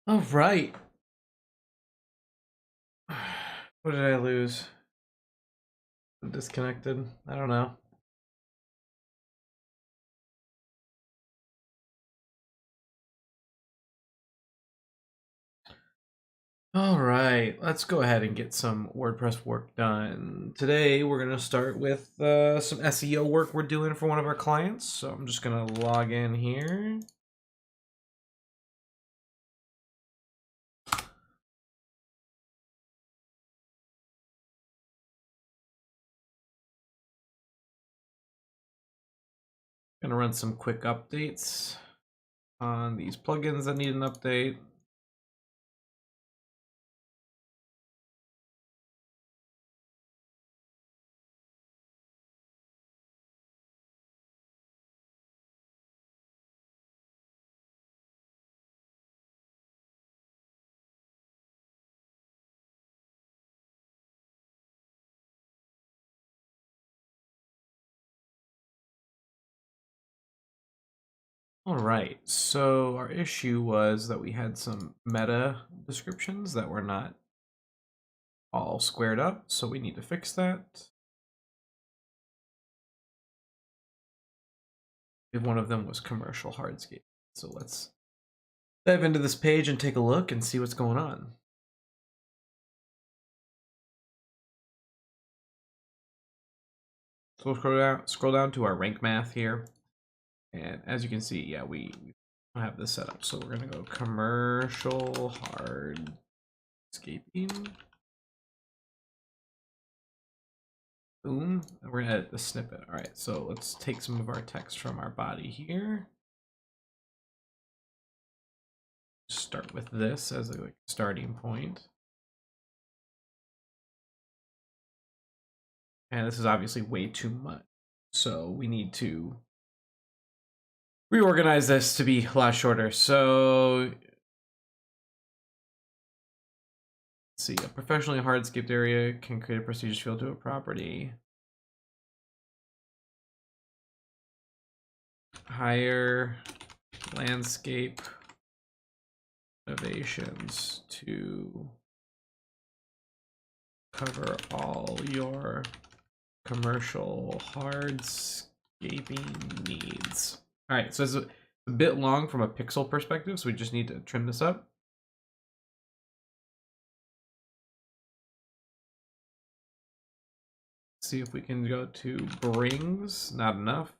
All right. What did I lose? I'm disconnected. I don't know. All right, let's go ahead and get some WordPress work done. Today, we're going to start with some SEO work we're doing for one of our clients. So I'm just going to log in here. Going to run some quick updates on these plugins that need an update. All right, so our issue was that we had some meta descriptions that were not all squared up, so we need to fix that. One of them was commercial hardscape. So let's dive into this page and take a look and see what's going on. So we'll scroll down to our rank math here. And as you can see, yeah, we have this set up. So we're gonna go commercial hardscaping. Boom. And we're gonna edit the snippet. All right, so let's take some of our text from our body here. Start with this as a starting point. And this is obviously way too much. So we need to reorganize this to be a lot shorter. So let's see, a professionally hardscaped area can create a prestigious field to a property. Hire landscape innovations to cover all your commercial hardscaping needs. All right, so it's a bit long from a pixel perspective, so we just need to trim this up. See if we can go to brings, not enough.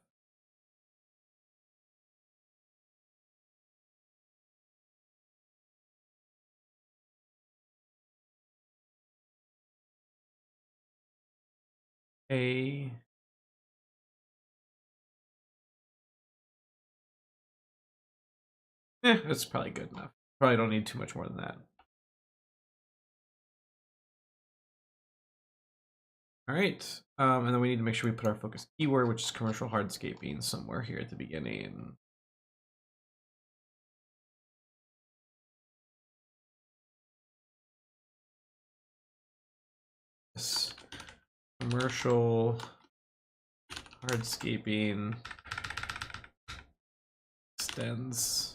That's probably good enough. Probably don't need too much more than that. All right, and then we need to make sure we put our focus keyword, which is commercial hardscaping, somewhere here at the beginning. This commercial hardscaping extends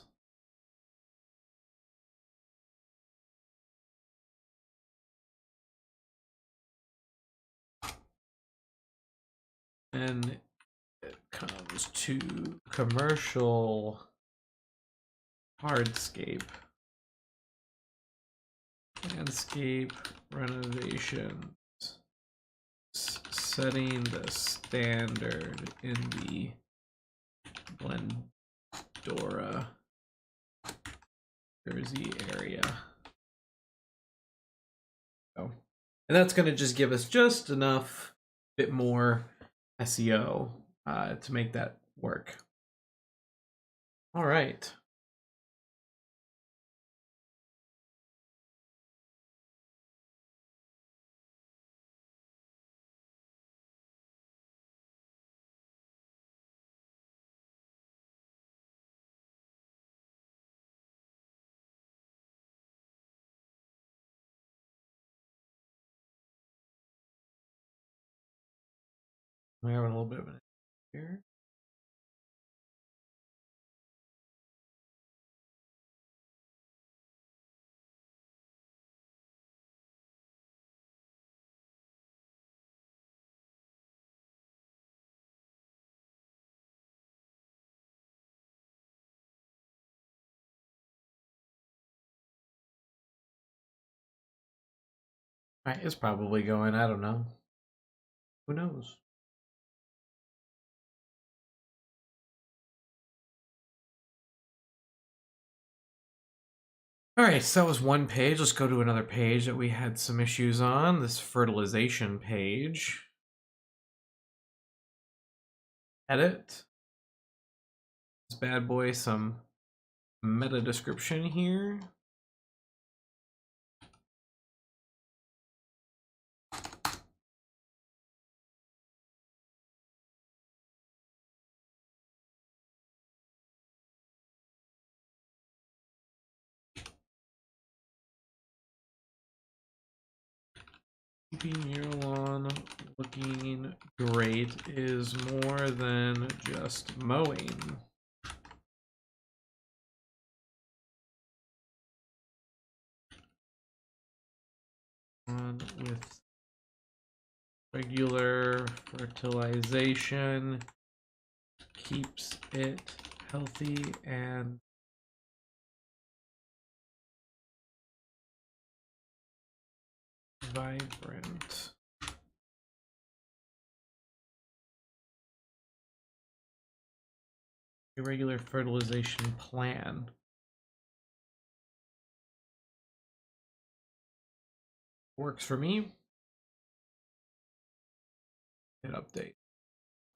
and it comes to commercial hardscape landscape renovations, setting the standard in the Glendora, Jersey area. Oh. And that's going to just give us just enough, bit more SEO to make that work. All right. We're having a little bit of an here. Right, it's probably going, I don't know. Who knows? All right, so that was one page. Let's go to another page that we had some issues on. This fertilization page. Edit. This bad boy, some meta description here. Keeping your lawn looking great is more than just mowing. On with regular fertilization keeps it healthy and vibrant. Irregular fertilization plan. Works for me. Hit update.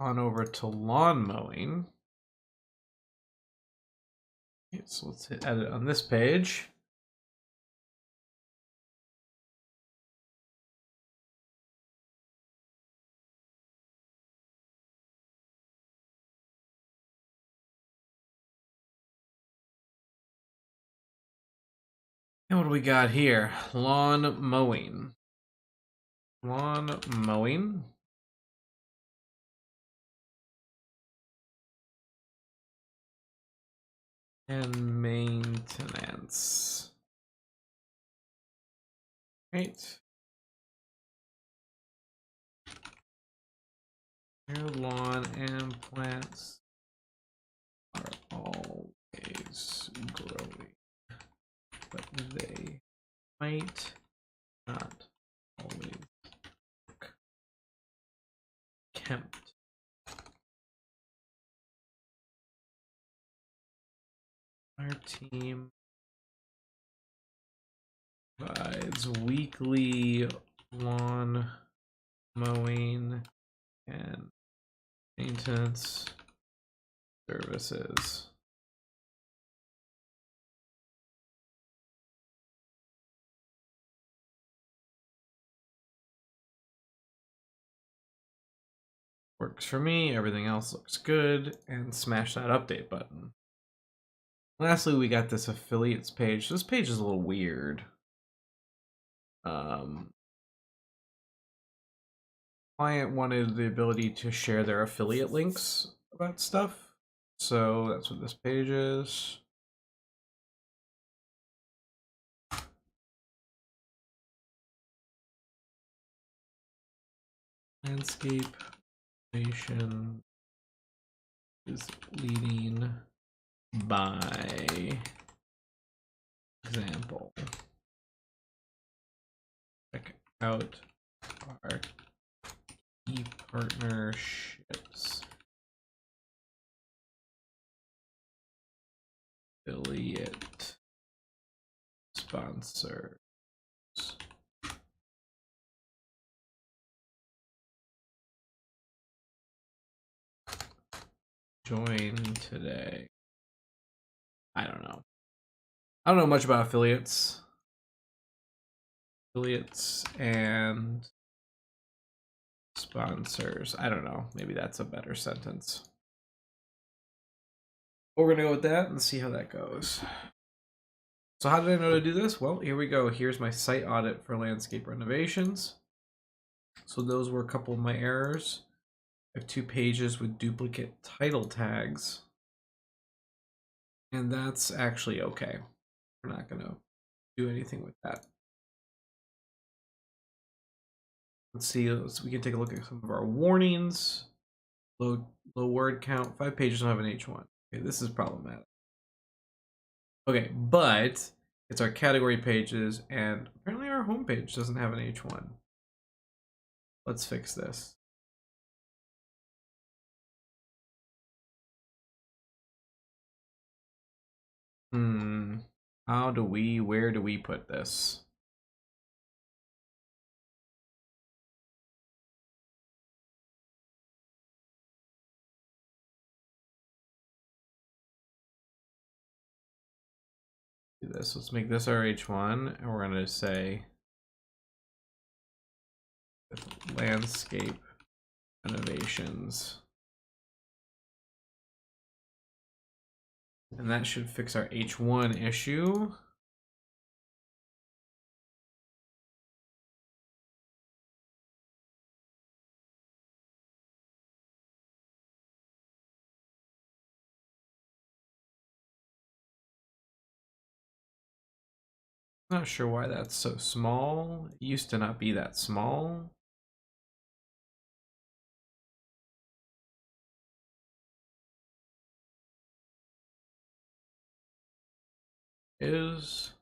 On over to lawn mowing. Okay, so let's hit edit on this page. And what do we got here? Lawn mowing. Lawn mowing. And maintenance. Right. Your lawn and plants are always growing, but they might not always look kempt. Our team provides weekly lawn mowing and maintenance services. Works for me, everything else looks good, and smash that update button. Lastly, we got this affiliates page. This page is a little weird. Client wanted the ability to share their affiliate links about stuff. So that's what this page is. Landscape nation is leading by example. Check out our key partnerships. Affiliate sponsors. Join today. I don't know. I don't know much about affiliates. Affiliates and sponsors. I don't know. Maybe that's a better sentence. But we're going to go with that and see how that goes. So how did I know to do this? Well, here we go. Here's my site audit for landscape renovations. So those were a couple of my errors. I have 2 pages with duplicate title tags. And that's actually okay. We're not going to do anything with that. Let's see, we can take a look at some of our warnings. Low word count, 5 pages don't have an H1. Okay, this is problematic. Okay, but it's our category pages, and apparently our our homepage doesn't have an H1. Let's fix this. Where do we put this? Do this. Let's make this our H1, and we're going to say landscape renovations. And that should fix our H1 issue. Not sure why that's so small. It used to not be that small. Is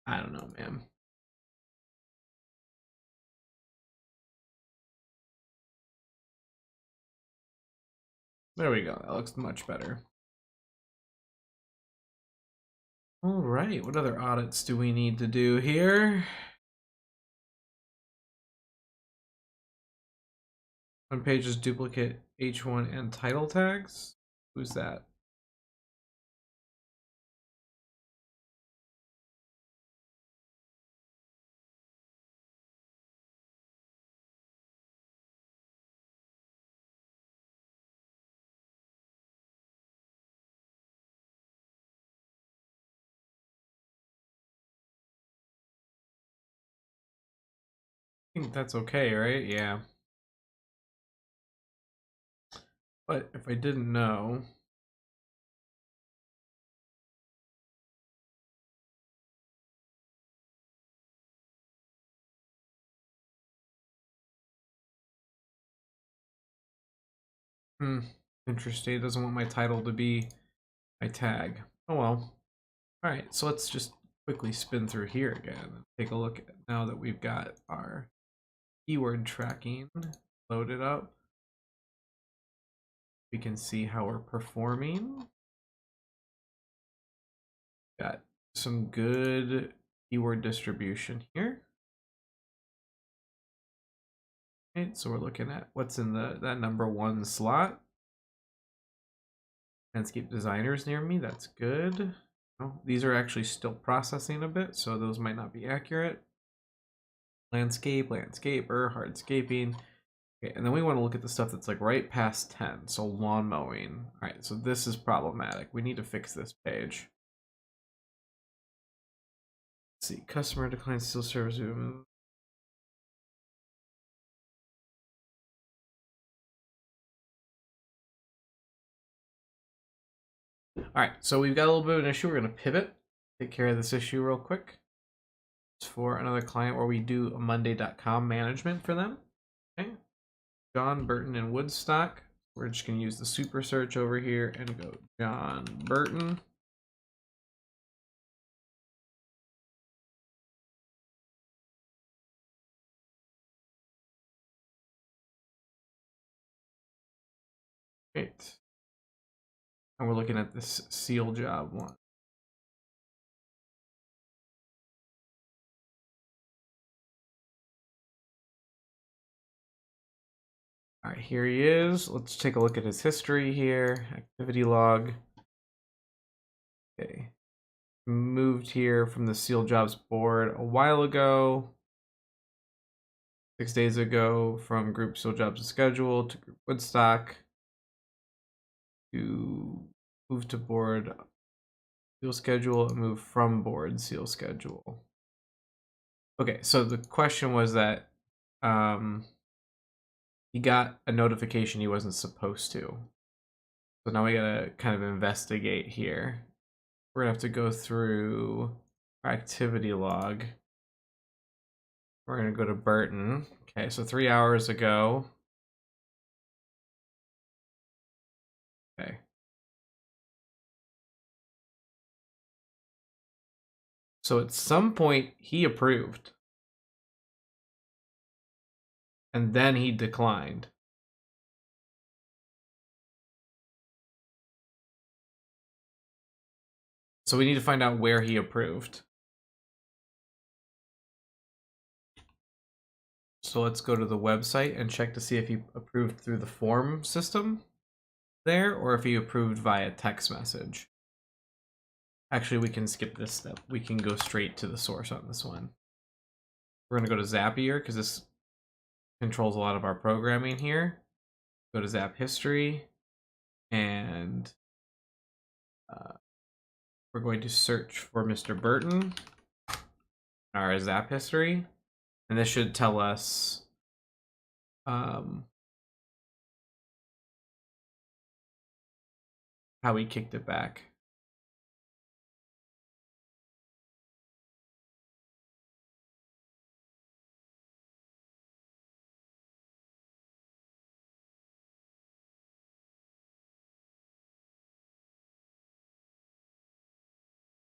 I don't know, man. There we go. That looks much better. All right, what other audits do we need to do here? On pages duplicate H1 and title tags. Who's that? I think that's okay, right? Yeah. But if I didn't know, interesting. It doesn't want my title to be my tag. Oh well. All right, so let's just quickly spin through here again and take a look at now that we've got our keyword tracking loaded up. We can see how we're performing. Got some good keyword distribution here. Okay, so we're looking at what's in that #1 slot. Landscape designers near me, that's good. Oh, these are actually still processing a bit, so those might not be accurate. Landscape, landscaper, hardscaping. Okay, and then we want to look at the stuff that's like right past 10, so lawn mowing. All right, so this is problematic. We need to fix this page. Let's see, customer declines steel service. All right, so we've got a little bit of an issue. We're going to pivot, take care of this issue real quick. It's for another client where we do a Monday.com management for them. Okay, John Burton in Woodstock. We're just going to use the super search over here and go John Burton. Great. And we're looking at this seal job one. All right, here he is. Let's take a look at his history here. Activity log. Okay. Moved here from the seal jobs board a while ago. 6 days ago from group seal jobs and schedule to group Woodstock to move to board seal schedule and move from board seal schedule. Okay, so the question was that he got a notification he wasn't supposed to. So now we gotta kind of investigate here. We're gonna have to go through our activity log. We're gonna go to Burton. Okay, so 3 hours ago, Okay. So at some point he approved and then he declined. So we need to find out where he approved. So let's go to the website and check to see if he approved through the form system there or if he approved via text message. Actually, we can skip this step. We can go straight to the source on this one. We're going to go to Zapier because this controls a lot of our programming here. Go to Zap History and we're going to search for Mr. Burton in our Zap History. And this should tell us how he kicked it back.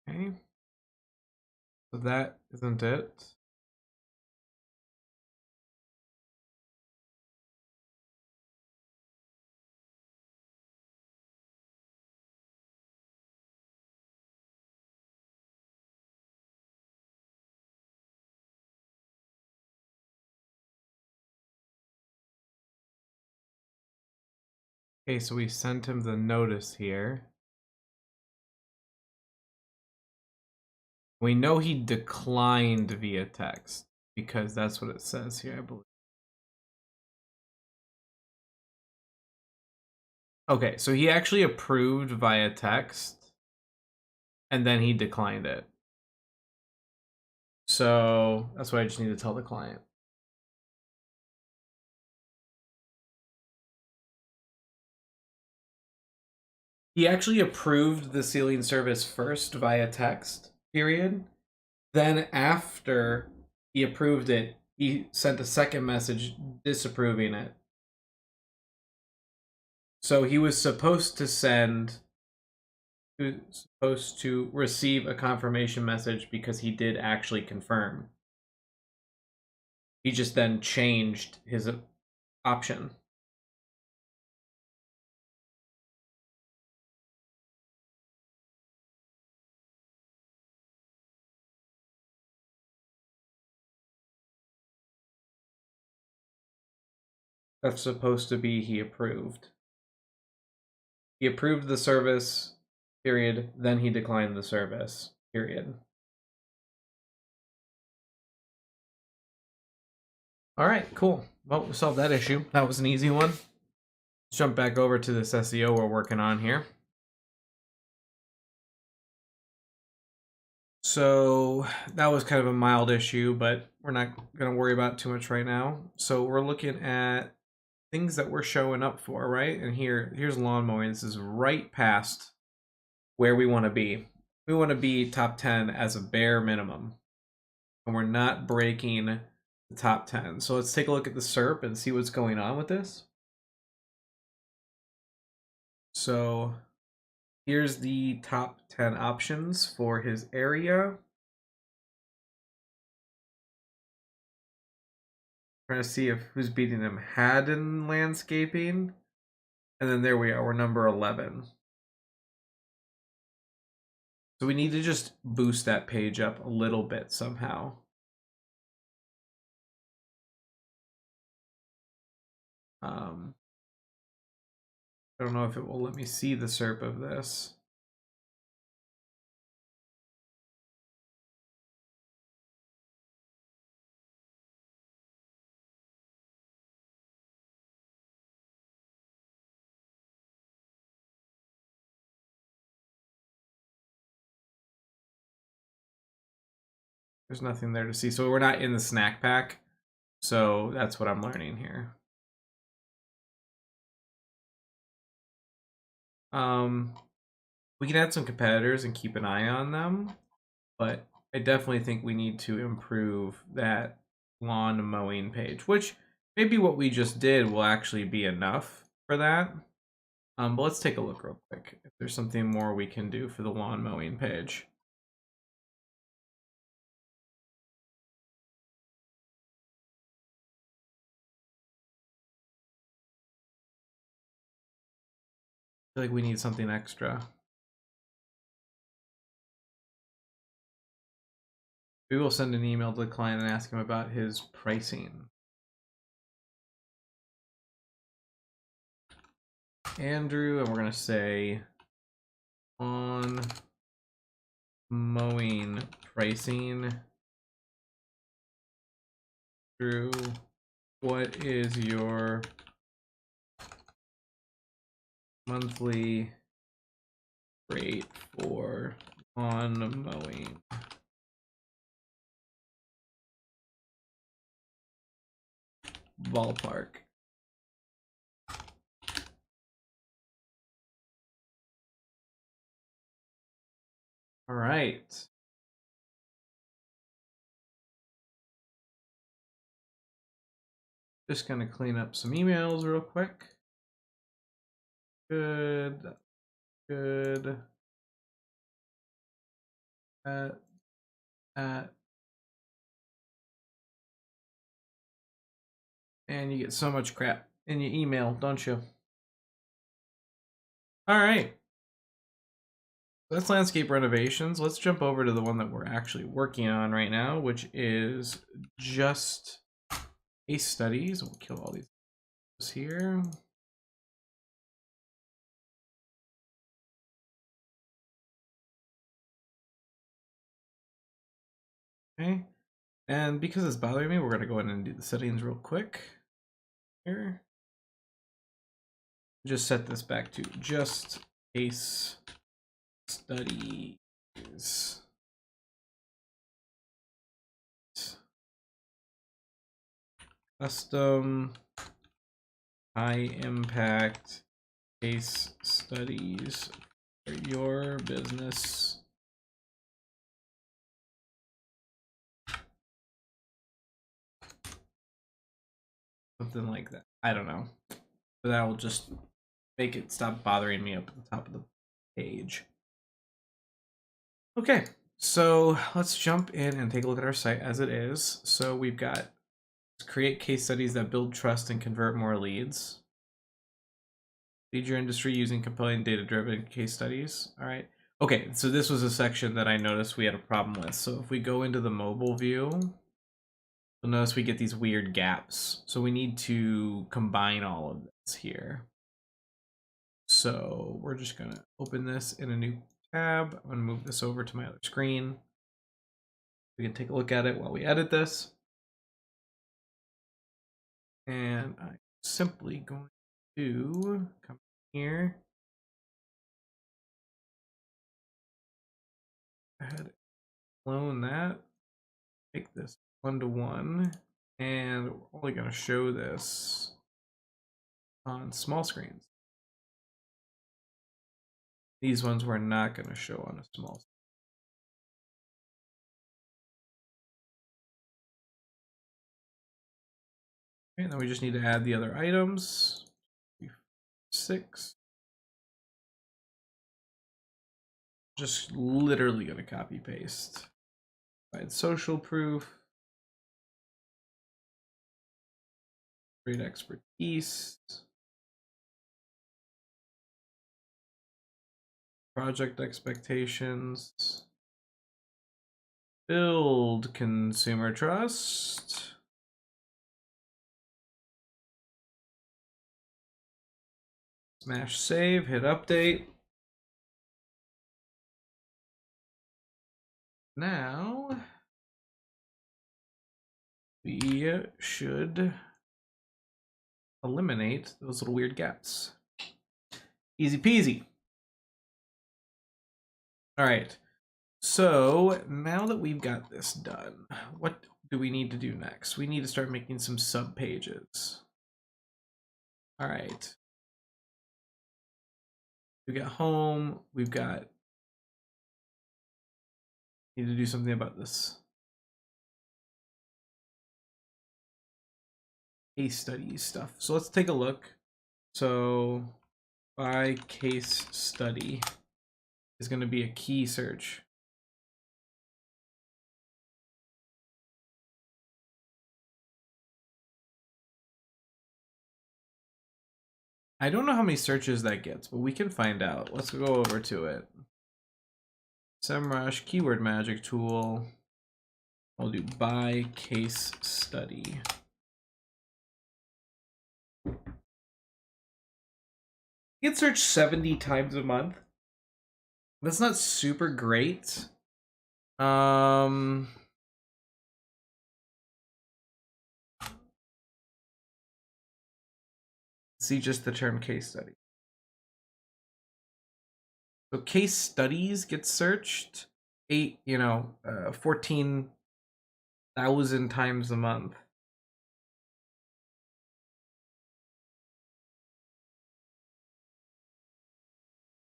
Okay. So that isn't it. Okay, so we sent him the notice here. We know he declined via text because that's what it says here, I believe. Okay, so he actually approved via text and then he declined it. So that's what I just need to tell the client. He actually approved the sealing service first via text, period. Then after he approved it, he sent a second message disapproving it. So he was supposed to receive a confirmation message because he did actually confirm. He just then changed his option. That's supposed to be he approved. He approved the service, period. Then he declined the service, period. All right, cool. Well, we solved that issue. That was an easy one. Let's jump back over to this SEO we're working on here. So that was kind of a mild issue, but we're not going to worry about it too much right now. So we're looking at things that we're showing up for, right? And here's lawn mowing. This is right past where we want to be. We want to be top 10 as a bare minimum. And we're not breaking the top 10. So let's take a look at the SERP and see what's going on with this. So here's the top 10 options for his area. Trying to see if who's beating him. Haddon Landscaping. And then there we are. We're number 11. So we need to just boost that page up a little bit somehow. I don't know if it will let me see the SERP of this. There's nothing there to see. So we're not in the snack pack. So that's what I'm learning here. We can add some competitors and keep an eye on them, but I definitely think we need to improve that lawn mowing page, which maybe what we just did will actually be enough for that. But let's take a look real quick if there's something more we can do for the lawn mowing page. I feel like we need something extra. We will send an email to the client and ask him about his pricing. Andrew, and we're going to say on mowing pricing. Drew, what is your monthly rate for lawn mowing? Ballpark. All right. Just gonna clean up some emails real quick. Good. Good. At. And you get so much crap in your email, don't you? All right. That's landscape renovations. Let's jump over to the one that we're actually working on right now, which is just case studies. We'll kill all these here. Okay. And because it's bothering me, we're going to go ahead and do the settings real quick here. Just set this back to just case studies. Custom high impact case studies for your business. Something like that. I don't know. But that will just make it stop bothering me up at the top of the page. Okay, so let's jump in and take a look at our site as it is. So we've got create case studies that build trust and convert more leads. Lead your industry using compelling data-driven case studies. All right. Okay, so this was a section that I noticed we had a problem with. So if we go into the mobile view, you'll notice we get these weird gaps. So we need to combine all of this here. So we're just gonna open this in a new tab. I'm gonna move this over to my other screen. We can take a look at it while we edit this. And I'm simply going to come here. Go ahead and clone that. Make this 1-to-1. And we're only going to show this on small screens. These ones we're not going to show on a small screen. Okay, and then we just need to add the other items. 6. Just literally going to copy paste. Provide social proof. Great expertise. Project expectations. Build consumer trust. Smash save, hit update. Now we should eliminate those little weird gaps. Easy peasy. All right. So now that we've got this done, what do we need to do next? We need to start making some sub pages. All right. We got home. We've got. Need to do something about this. Case studies stuff. So let's take a look. So by case study is going to be a key search. I don't know how many searches that gets, but we can find out. Let's go over to it. SEMrush, keyword magic tool. We'll do by case study. You get searched 70 times a month. That's not super great. See just the term case study. So case studies get searched 14,000 times a month.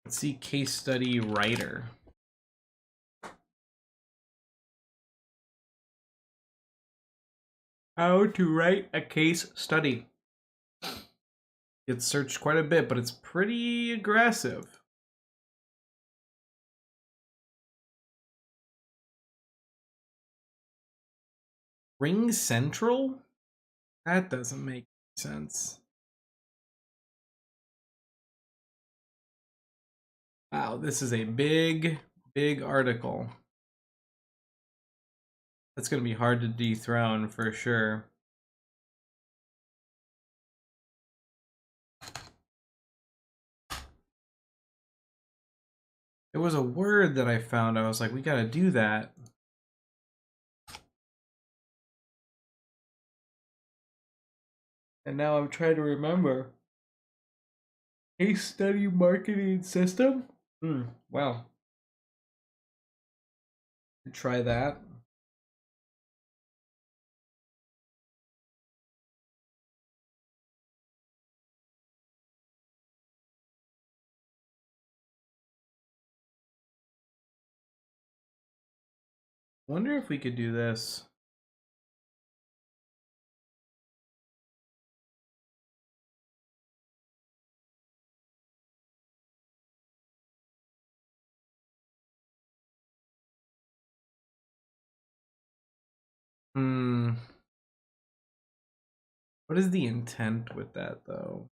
Let's see case study writer. How to write a case study. Gets searched quite a bit, but it's pretty aggressive. Ring Central? That doesn't make sense. Wow, this is a big, big article. That's going to be hard to dethrone for sure. There was a word that I found. I was like, we got to do that. And now I'm trying to remember. Case study marketing system? Wow. Try that. Wonder if we could do this. What is the intent with that, though?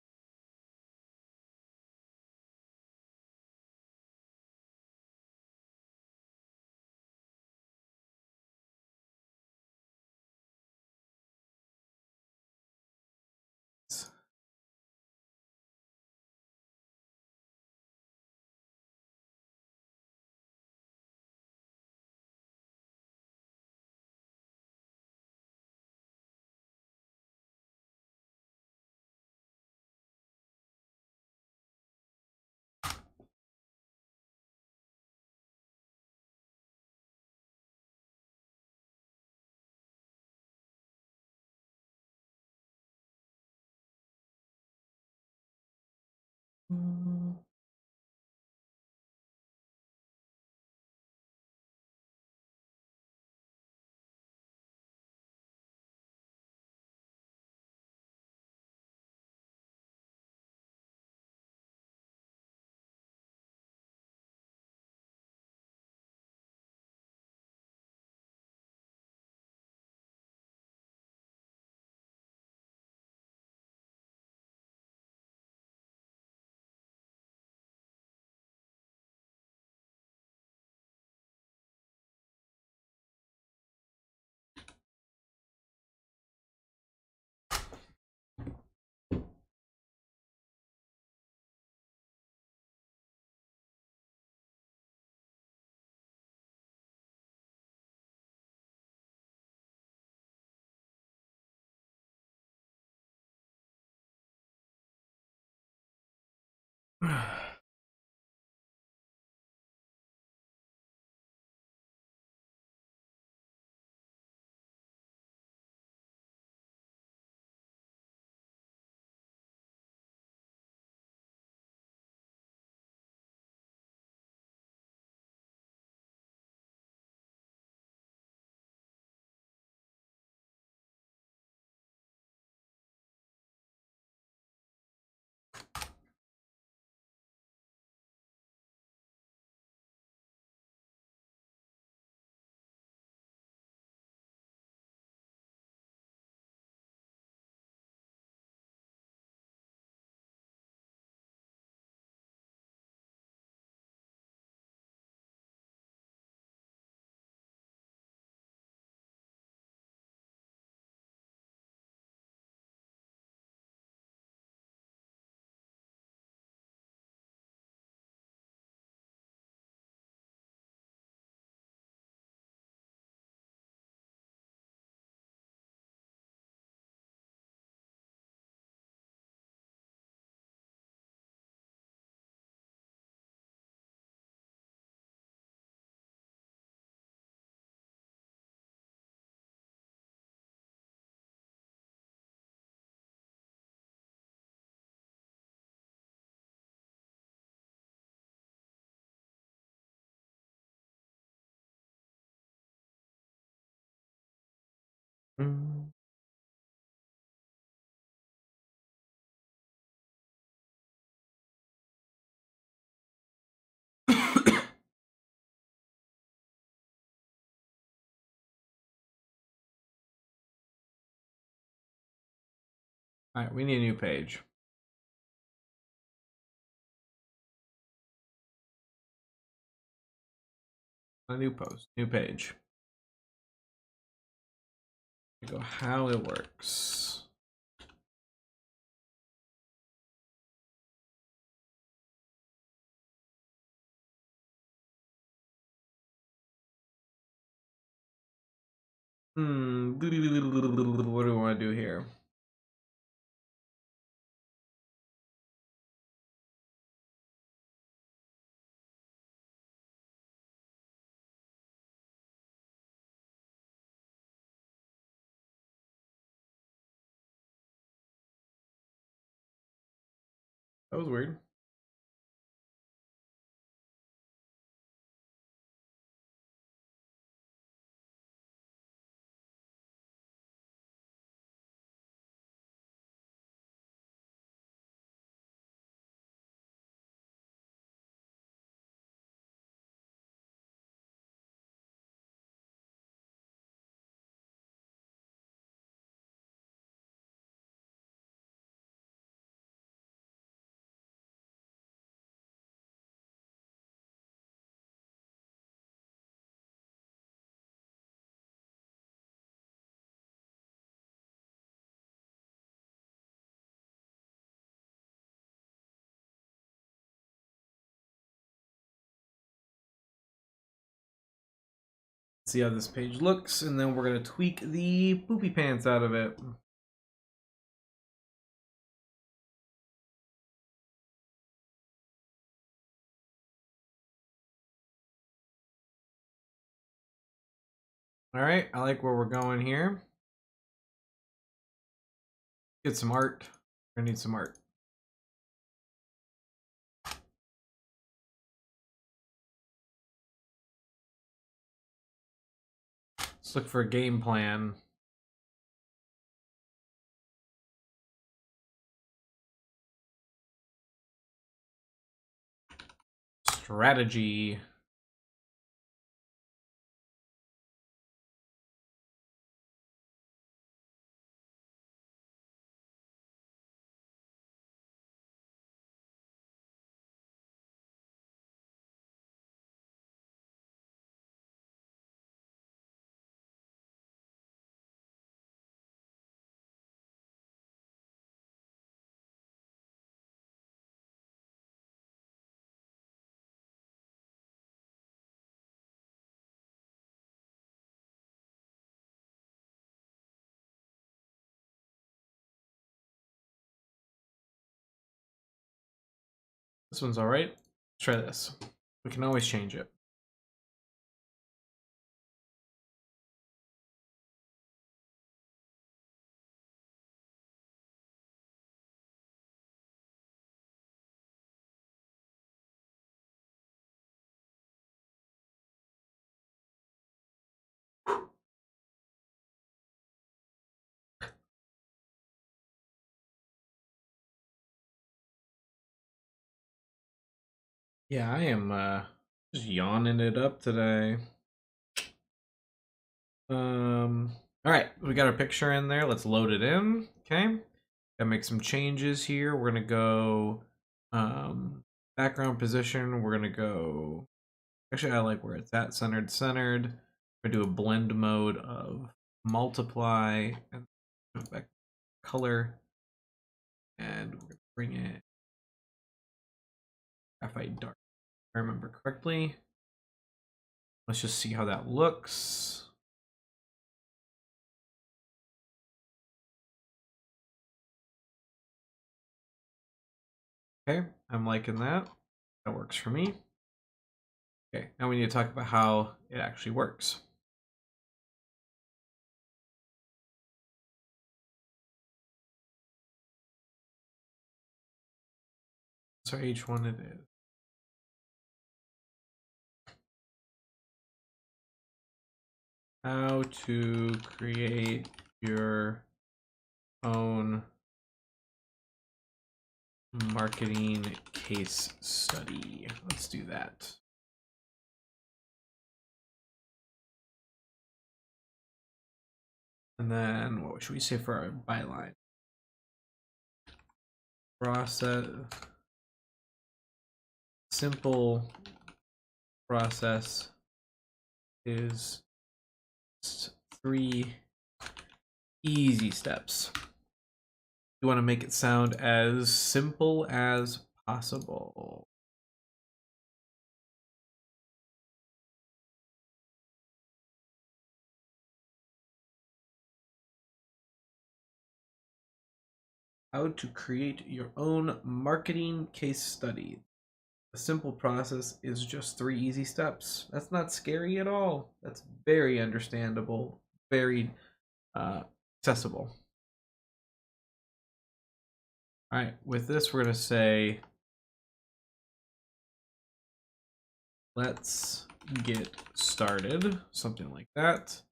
All right, we need a new page. A new post, new page. Go how it works. What do we want to do here? That was weird. See how this page looks, and then we're gonna tweak the poopy pants out of it. All right, I like where we're going here. Get some art. I need some art. Let's look for a game plan. Strategy. This one's all right. Let's try this. We can always change it. Yeah, I am just yawning it up today. All right, we got our picture in there. Let's load it in. Okay, gotta make some changes here. We're gonna go background position. We're gonna go. Actually, I like where it's at. Centered. We're gonna do a blend mode of multiply and back color, and we're gonna bring it graphite dark. If I remember correctly. Let's just see how that looks. Okay, I'm liking that. That works for me. Okay, now we need to talk about how it actually works. So H1 it is. How to create your own marketing case study. Let's do that. And then what should we say for our byline? process, simple process is just 3 easy steps. You want to make it sound as simple as possible. How to create your own marketing case study. A simple process is just 3 easy steps. That's not scary at all. That's very understandable, very accessible. All right, with this, we're going to say, let's get started, something like that.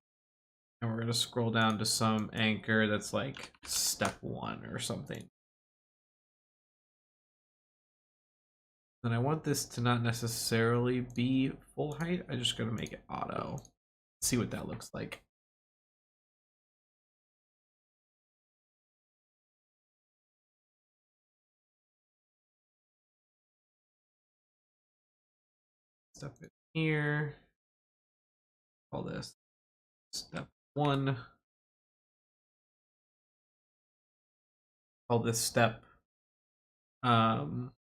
And we're going to scroll down to some anchor that's like step 1 or something. And I want this to not necessarily be full height. I'm just going to make it auto. See what that looks like. Step in here. Call this step 1. Call this step planning.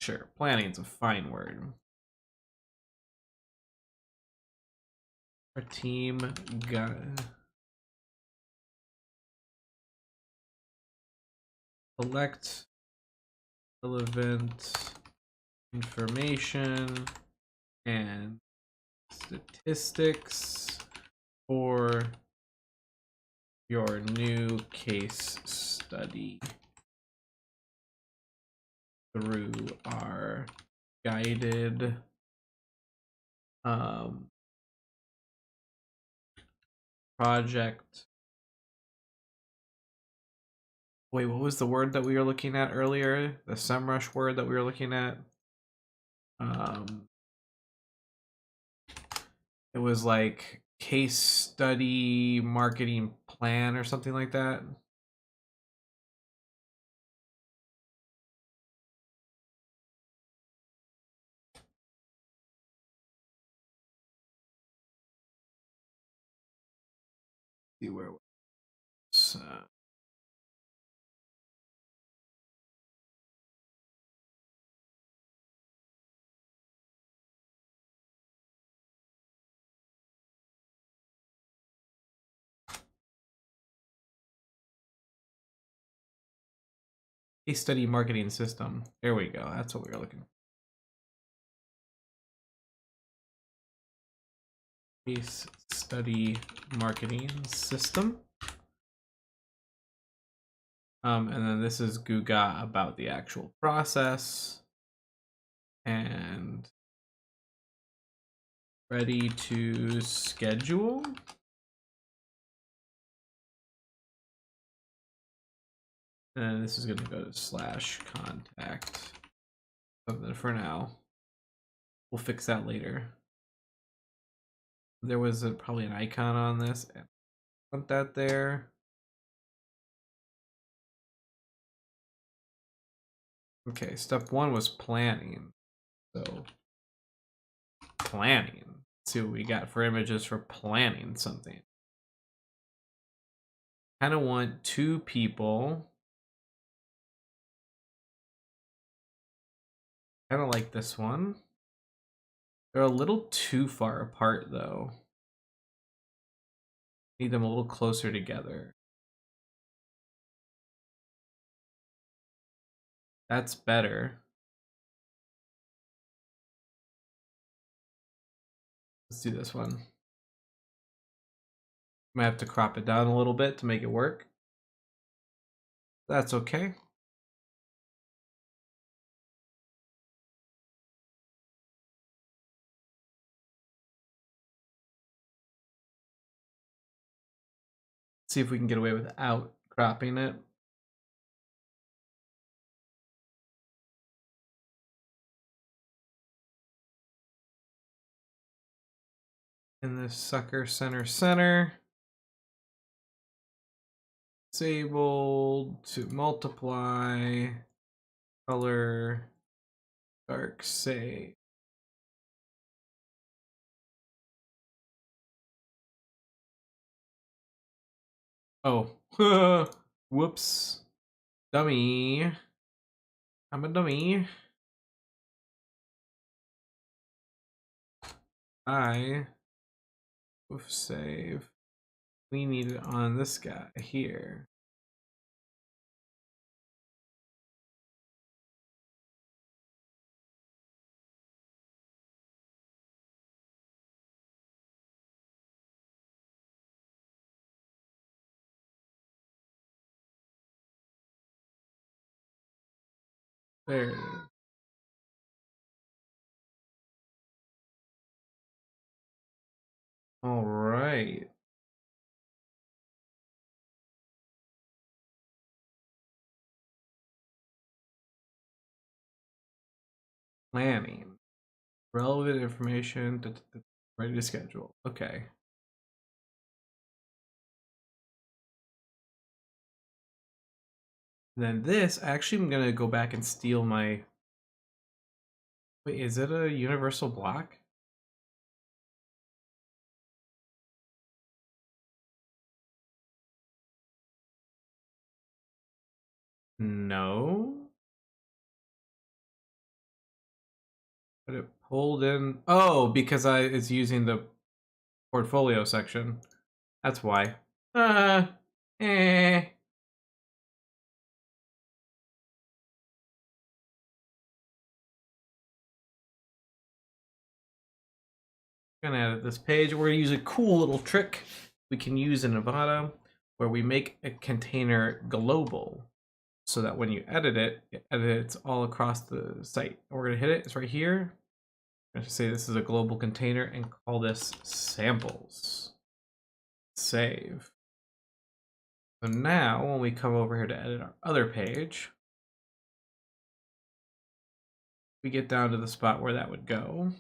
Sure, planning's a fine word. Our team got collect relevant information and statistics for your new case study through our guided project. Wait, what was the word that we were looking at earlier? The SEMrush word that we were looking at? It was like case study marketing plan or something like that. See where it was. Case study marketing system. There we go. That's what we were looking for. Case study marketing system. And then this is Guga about the actual process. And ready to schedule. And this is going to go to /contact. Something for now. We'll fix that later. There was probably an icon on this. And I want that there. Okay, step 1 was planning. So planning. Let's see what we got for images for planning something. Kind of want 2 people. Kind of like this one. They're a little too far apart though. Need them a little closer together. That's better. Let's do this one. Might have to crop it down a little bit to make it work. That's okay. See if we can get away without cropping it. in this sucker center. Disabled to multiply color dark say. Oh, whoops, dummy. I'm a dummy. Save. We need it on this guy here. There it is. All right. Planning. Relevant information. Ready to schedule. Okay. Then this, actually, I'm going to go back and steal my... Wait, is it a universal block? No. But it pulled in... Oh, because it's using the portfolio section. That's why. Eh. Gonna edit this page. We're gonna use a cool little trick we can use in Nevada where we make a container global so that when you edit it, it edits all across the site. And we're gonna hit it, it's right here. I'm gonna say this is a global container and call this samples. Save. So now when we come over here to edit our other page, we get down to the spot where that would go.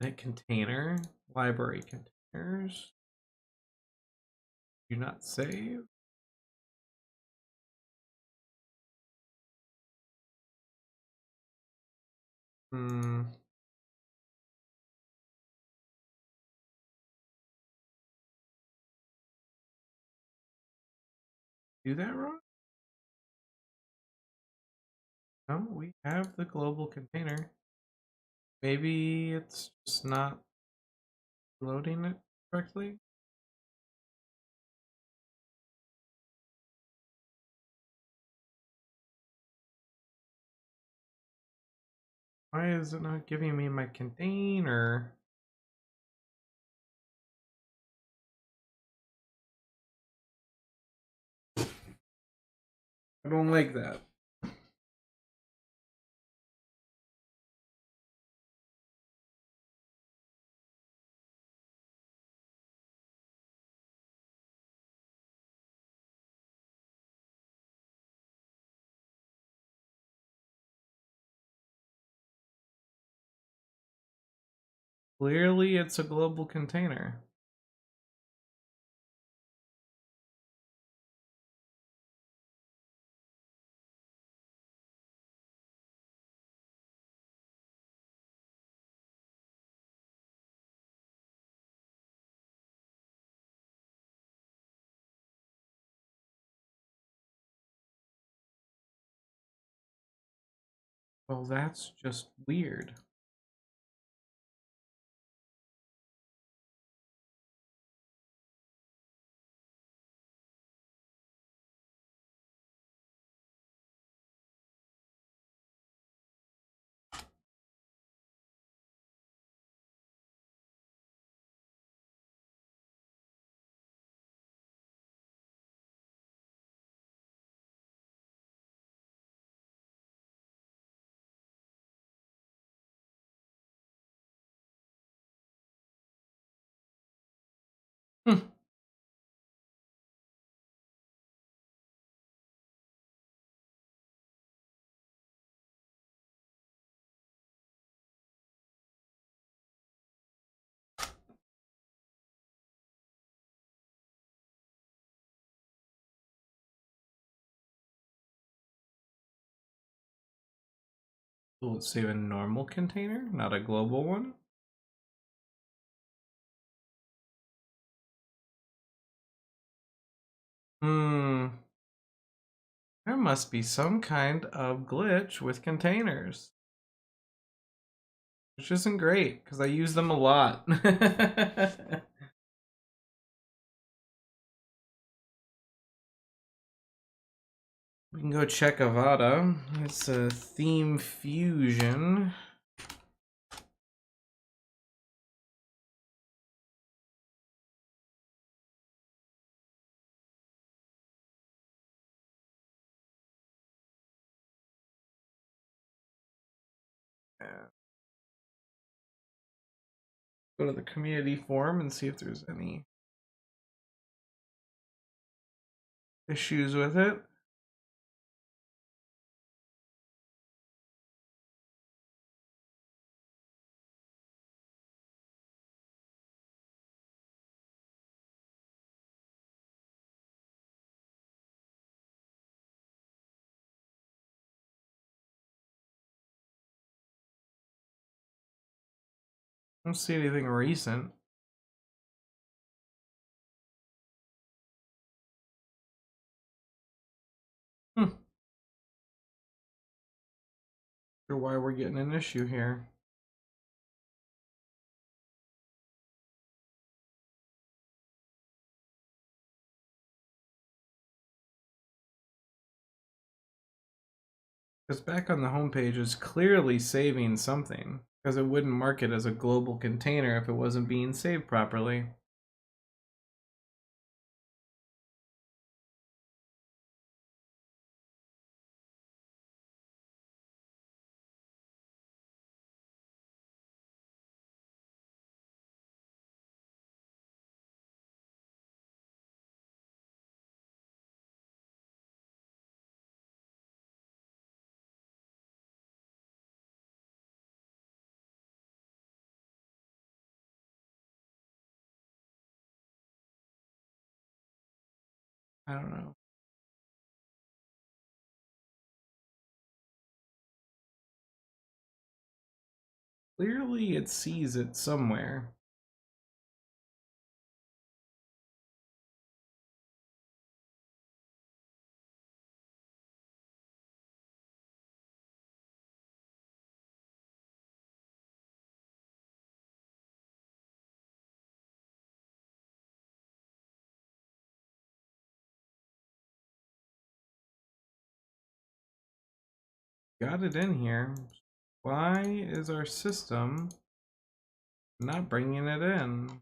Edit container, library containers. Do not save. Do that wrong? No, we have the global container. Maybe it's just not loading it correctly. Why is it not giving me my container? I don't like that. Clearly, it's a global container. Well, that's just weird. Will it save a normal container, not a global one? There must be some kind of glitch with containers. Which isn't great, because I use them a lot. We can go check Avada. It's a theme fusion. Go to the community forum and see if there's any issues with it. I don't see anything recent. Hmm. Sure why we're getting an issue here. Because back on the homepage is clearly saving something, because it wouldn't mark it as a global container if it wasn't being saved properly. I don't know. Clearly it sees it somewhere. Got it in here. Why is our system not bringing it in?